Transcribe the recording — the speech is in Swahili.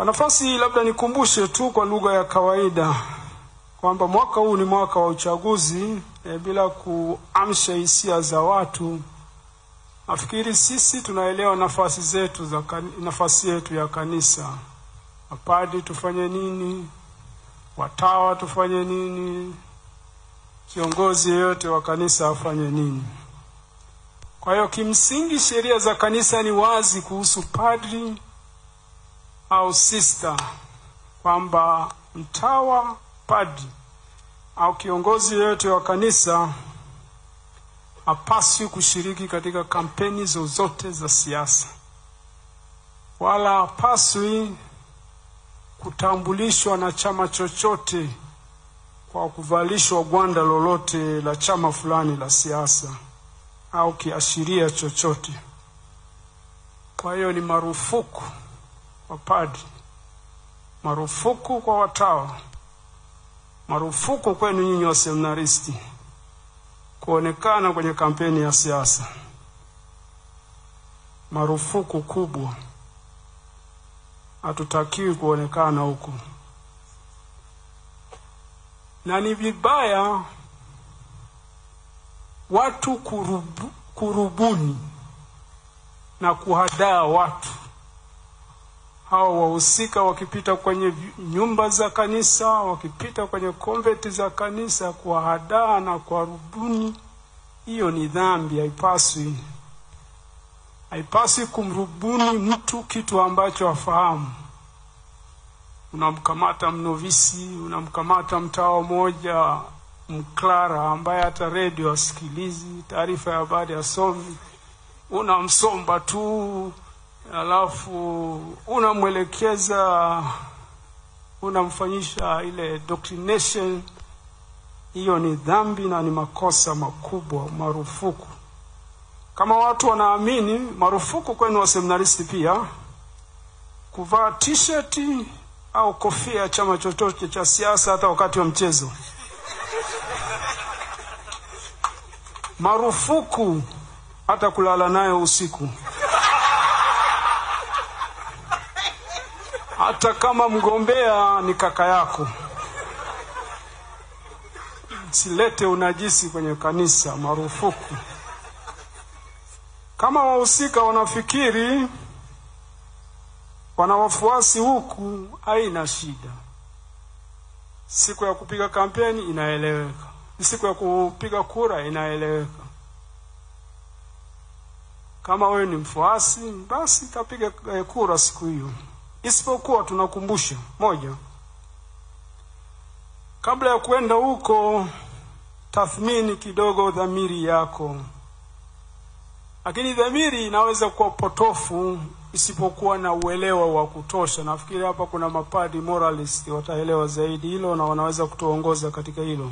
Kwa nafasi labda nikumbushe tu kwa lugha ya kawaida kwamba mwaka huu ni mwaka wa uchaguzi, bila kuamsha hisia za watu. Nafikiri sisi tunaelewa nafasi yetu ya kanisa. Mapadri tufanye nini? Watawa tufanye nini? Kiongozi yeyote wa kanisa afanye nini? Kwa hiyo kimsingi sheria za kanisa ni wazi kuhusu padri au sister, kwamba mtawa, padri au kiongozi yeyote wa kanisa hapaswi kushiriki katika kampeni zozote za siasa, wala hapaswi kutambulishwa na chama chochote kwa kuvalishwa gwanda lolote la chama fulani la siasa au kiashiria chochote. Kwa hiyo ni marufuku kwa padri, marufuku kwa watawa, marufuku kwenu nyinyi wa seminaristi kuonekana kwenye kampeni ya siasa. Marufuku kubwa. Hatutakiwi kuonekana huko. Na ni vibaya watu kurubuni na kuhadaa watu. Hao wahusika wakipita kwenye nyumba za kanisa, wakipita kwenye konventi za kanisa, kuhadaa na kuwarubuni, hiyo ni dhambi. Haipaswi kumrubuni mtu kitu ambacho hafahamu. Unamkamata mnovisi, unamkamata mtawa mmoja mklara ambaye hata radio asikilizi, taarifa ya habari asomi, unamsomba tu, alafu unamwelekeza, unamfanyisha ile doctrination. Hiyo ni dhambi na ni makosa makubwa, marufuku. Kama watu wanaamini, marufuku kwenu wa seminaristi pia kuvaa t-shirt au kofia chama chochote cha siasa hata wakati wa mchezo. Marufuku hata kulala nayo usiku. Hata kama mgombea ni kaka yako. Silete unajisi kwenye kanisa, marufuku. Kama wahusika wanafikiri wana wafuasi huku, haina shida. Siku ya kupiga kampeni inaeleweka. Siku ya kupiga kura inaeleweka. Kama wewe ni mfuasi, basi kapiga kura siku hiyo. Isipokuwa tunakumbusha moja, kabla ya kwenda huko, tathmini kidogo dhamiri yako. Lakini dhamiri inaweza kuwa potofu isipokuwa na uelewa wa kutosha. Nafikiri hapa kuna mapadi moralist wataelewa zaidi hilo na wanaweza kutuongoza katika hilo.